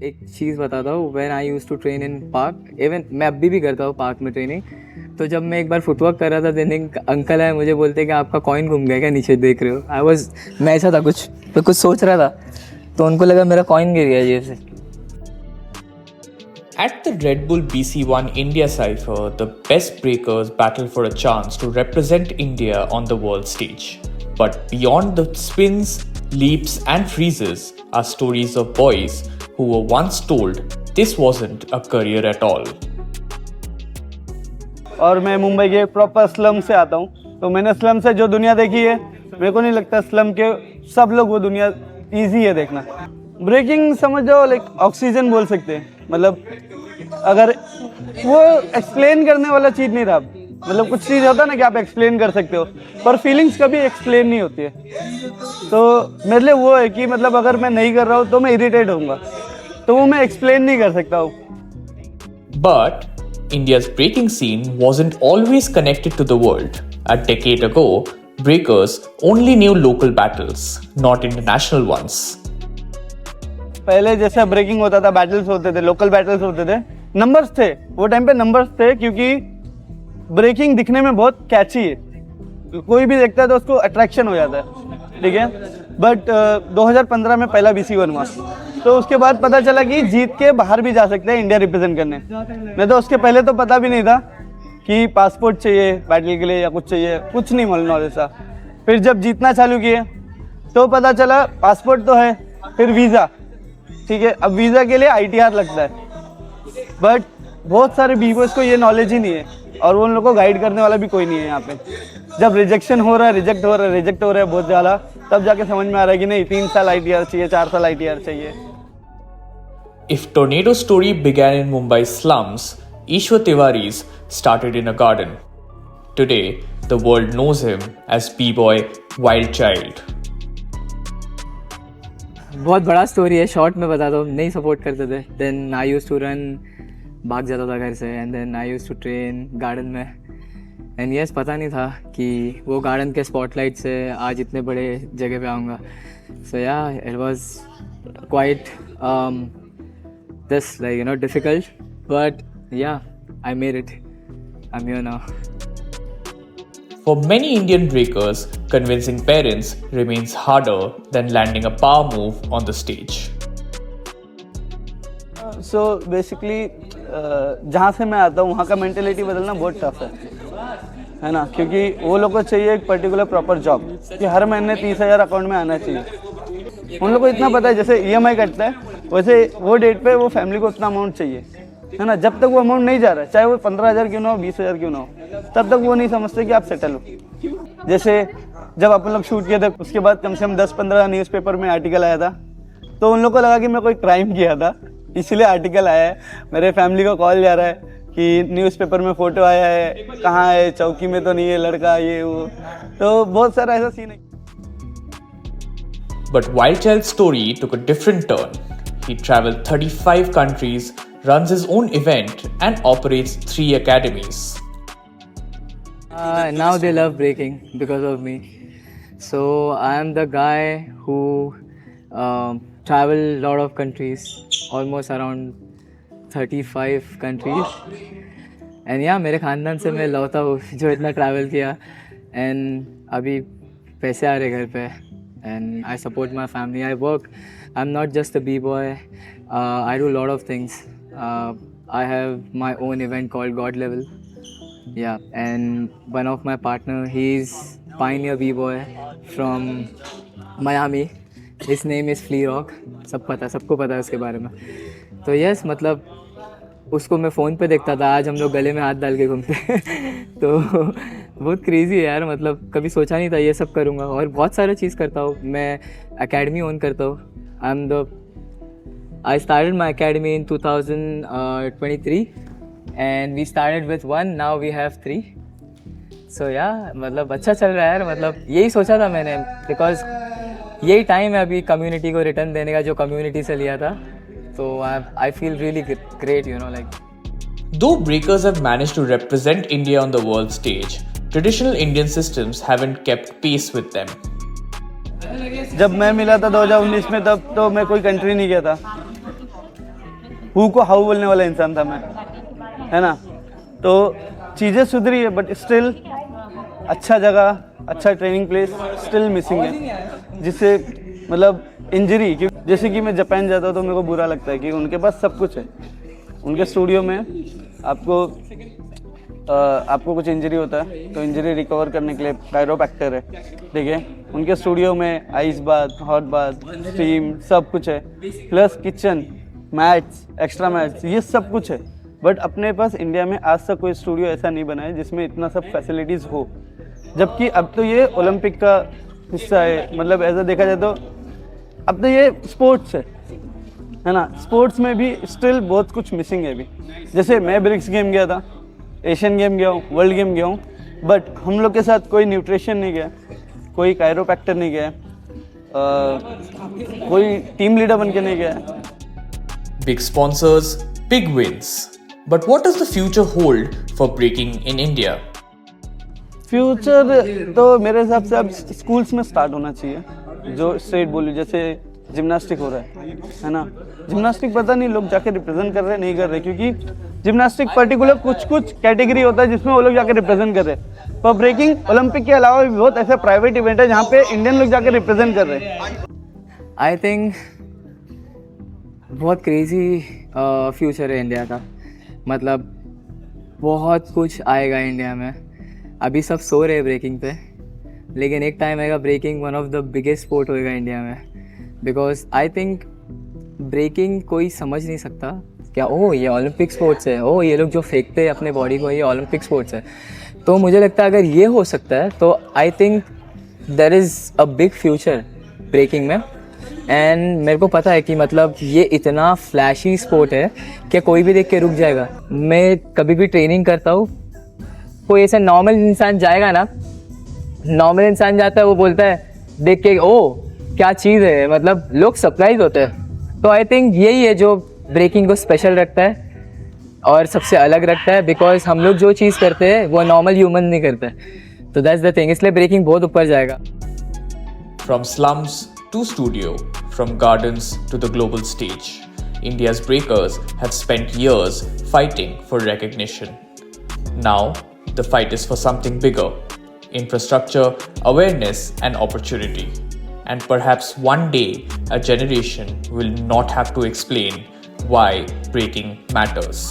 एक चीज़ बताता हूँ, when I use to train in park, even मैं अभी भी करता हूँ पार्क में ट्रेनिंग। तो जब मैं एक बार फुटवर्क कर रहा था, देन एक अंकल आए, मुझे बोलते कि आपका कॉइन घूम गया क्या, नीचे देख रहे हो। मैं ऐसा था कुछ, मैं कुछ सोच रहा था, तो उनको लगा मेरा कॉइन गिर गया जेब से। At the Red Bull BC1 India Cypher, the best breakers battle for a chance to represent India on the world stage. But beyond the spins, leaps, and freezes are stories of boys who were once told this wasn't a career at all. और मैं मुंबई के proper slum से आता हूँ, तो मैंने slum से जो दुनिया देखी है, मेरे को नहीं लगता स्लम के सब लोग वो दुनिया ईजी है देखना। ब्रेकिंग समझ जाओ लाइक ऑक्सीजन बोल सकते हैं, मतलब अगर वो एक्सप्लेन करने वाला चीज़ नहीं रहा, मतलब कुछ चीज़ होता है ना कि आप एक्सप्लेन कर सकते हो, पर फीलिंग्स कभी एक्सप्लेन नहीं होती है। तो मेरे लिए वो है कि मतलब अगर मैं नहीं कर रहा हूँ तो मैं इरिटेट होऊंगा, तो वो मैं एक्सप्लेन नहीं कर सकता हूँ। But India's breaking scene wasn't always connected to the world. A decade ago, breakers only knew local battles, not international ones. पहले जैसा ब्रेकिंग होता था, बैटल्स होते थे, लोकल बैटल्स होते थे, नंबर्स थे, वो टाइम पे नंबर्स थे, क्योंकि ब्रेकिंग दिखने में बहुत कैची है, कोई भी देखता है तो उसको अट्रैक्शन हो जाता है, ठीक है। बट 2015 में पहला BC1 हुआ, तो उसके बाद पता चला कि जीत के बाहर भी जा सकते हैं इंडिया रिप्रेजेंट करने। नहीं तो उसके पहले तो पता भी नहीं था कि पासपोर्ट चाहिए बैटल के लिए या कुछ चाहिए, कुछ नहीं नॉलेज था। फिर जब जीतना चालू किए तो पता चला पासपोर्ट तो है, फिर वीज़ा, ठीक है। अब वीज़ा के लिए ITR लगता है, बट बहुत सारे बीबॉयज़ को ये नॉलेज ही नहीं है, और वो उन लोगों को गाइड करने वाला भी कोई नहीं है यहाँ पे। जब रिजेक्शन हो रहा है, रिजेक्ट हो रहा है बहुत ज़्यादा, तब जाके समझ में आ रहा है कि नहीं, 3 साल ITR चाहिए, 4 साल ITR चाहिए। If Tornado story began in Mumbai slums, Ishwar Tiwari's started in a garden. Today, the world knows him as B-boy Wild Child. बहुत बड़ा स्टोरी है, शॉर्ट में बताता हूँ। नहीं सपोर्ट करते थे, then I use to run, भाग जाता था घर से, and then I use to train garden में। एंड यस, पता नहीं था कि वो गार्डन के स्पॉटलाइट से आज इतने बड़े जगह पे आऊँगा। So yeah, it was quite this like difficult, but yeah, I made it, I am here now. For many Indian breakers, convincing parents remains harder than landing a power move on the stage. So basically जहाँ से मैं आता हूँ वहाँ का mentality बदलना बहुत tough है ना, क्योंकि वो लोग को चाहिए एक पर्टिकुलर प्रॉपर जॉब कि हर महीने 30,000 अकाउंट में आना चाहिए। उन लोग को इतना पता है, जैसे EMI कटता है, वैसे वो डेट पे वो फैमिली को उतना अमाउंट चाहिए, है ना। जब तक वो अमाउंट नहीं जा रहा है, चाहे वो 15,000 क्यों ना हो, 20,000 क्यों ना हो, तब तक वो नहीं समझते कि आप सेटल हो। जैसे जब अपन लोग शूट किए थे, उसके बाद कम से कम 10-15 न्यूज़पेपर में आर्टिकल आया था, तो उन लोग को लगा कि मैं कोई क्राइम किया था, इसलिए आर्टिकल आया है। मेरे फैमिली को कॉल जा रहा है कि न्यूज़पेपर में फ़ोटो आया है, कहाँ है, चौकी में तो नहीं है लड़का, ये वो, तो बहुत सारा ऐसा सीन है। But Wild Child's story took a different turn. He traveled 35 countries, runs his own event, and operates 3 academies. Now they love breaking because of me. So I am the guy who travel a lot of countries, almost around 35 countries. And yeah, मेरे ख़ानदान से मैं लौटा हूँ जो इतना travel किया, and अभी पैसे आ रहे घर पे, and I support my family. I work. I'm not just a b-boy. I do a lot of things. I have my own event called God Level. Yeah, and one of my partner, he's pioneer b-boy from Miami. His name is Flea Rock. सबको पता है उसके बारे में। तो yes, मतलब उसको मैं फ़ोन पे देखता था, आज हम लोग गले में हाथ डाल के घूमते तो बहुत क्रेज़ी है यार, मतलब कभी सोचा नहीं था ये सब करूँगा। और बहुत सारा चीज़ करता हूँ मैं, एकेडमी ओन करता हूँ। I started my academy in 2023 and we started with 1, now we have 3. So yeah, मतलब अच्छा चल रहा है यार, मतलब यही सोचा था मैंने, बिकॉज यही टाइम है अभी कम्युनिटी को रिटर्न देने का जो कम्युनिटी से लिया था। तो I feel really great, like. Though breakers have managed to represent India on the world stage, traditional Indian systems haven't kept pace with them. जब मैं मिला था 2019 में, तब तो मैं कोई कंट्री नहीं गया था, हु को हाउ बोलने वाला इंसान था मैं, है ना। तो चीज़ें सुधरी है बट स्टिल अच्छा जगह, अच्छा ट्रेनिंग प्लेस स्टिल मिसिंग है, जिससे मतलब इंजरी, जैसे कि मैं जापान जाता हूँ तो मेरे को बुरा लगता है कि उनके पास सब कुछ है। उनके स्टूडियो में आपको कुछ इंजरी होता है तो इंजरी रिकवर करने के लिए कायरोप्रैक्टर है, ठीक है। उनके स्टूडियो में ice bath, hot bath, steam सब कुछ है, plus kitchen, mats, extra mats, ये सब कुछ है। बट अपने पास इंडिया में आज तक कोई स्टूडियो ऐसा नहीं बना है जिसमें इतना सब फैसिलिटीज़ हो, जबकि अब तो ये ओलंपिक का हिस्सा है। मतलब ऐसा देखा जाए तो अब तो ये स्पोर्ट्स है ना। स्पोर्ट्स में भी स्टिल बहुत कुछ मिसिंग है अभी। जैसे मैं ब्रिक्स गेम गया था, एशियन गेम गया हूँ, वर्ल्ड गेम गया हूँ, बट हम लोग के साथ कोई न्यूट्रिशन नहीं गया, कोई कायरोप्रैक्टर नहीं गया, कोई टीम लीडर बन के नहीं गया। Big sponsors, big wins. But what does the future hold for breaking in India? Future तो मेरे हिसाब से अब स्कूल्स में स्टार्ट होना चाहिए, जो स्टेट बोली, जैसे जिम्नास्टिक हो रहा है ना। जिम्नास्टिक पता नहीं लोग जाके रिप्रेजेंट कर रहे हैं नहीं कर रहे, क्योंकि जिम्नास्टिक पर्टिकुलर कुछ कैटेगरी होता है जिसमें वो लोग जाके रिप्रेजेंट कर रहे हैं। पर ब्रेकिंग ओलंपिक के अलावा भी बहुत ऐसे प्राइवेट इवेंट है जहाँ पे इंडियन लोग जाके रिप्रेजेंट कर रहे हैं। आई थिंक बहुत क्रेजी फ्यूचर है इंडिया का। मतलब बहुत कुछ आएगा इंडिया में। अभी सब सो रहे हैं ब्रेकिंग पे, लेकिन एक टाइम आएगा breaking one of the biggest sport होएगा इंडिया में। बिकॉज आई थिंक ब्रेकिंग कोई समझ नहीं सकता क्या ओ ये ओलंपिक स्पोर्ट्स है, ओ ये लोग जो फेंकते हैं अपने बॉडी को ये ओलंपिक स्पोर्ट्स है। तो मुझे लगता है अगर ये हो सकता है तो I think there is a big future breaking में। एंड मेरे को पता है कि मतलब ये इतना फ्लैशी स्पोर्ट है कि कोई भी देख के रुक जाएगा। मैं कभी भी ट्रेनिंग करता हूँ, कोई ऐसा नॉर्मल इंसान जाएगा ना, नॉर्मल इंसान जाता है वो बोलता है देख के ओ क्या चीज़ है, मतलब लोग सरप्राइज होते हैं। तो आई थिंक यही है जो ब्रेकिंग को स्पेशल रखता है और सबसे अलग रखता है, बिकॉज हम लोग जो चीज़ करते हैं वो नॉर्मल ह्यूमन नहीं करते। तो दैट्स द थिंग, इसलिए ब्रेकिंग बहुत ऊपर जाएगा। From slums to studio, from gardens to the global stage, India's breakers have spent years fighting for recognition. Now, the fight is for something bigger: infrastructure, awareness, and opportunity. And perhaps one day, a generation will not have to explain why breaking matters.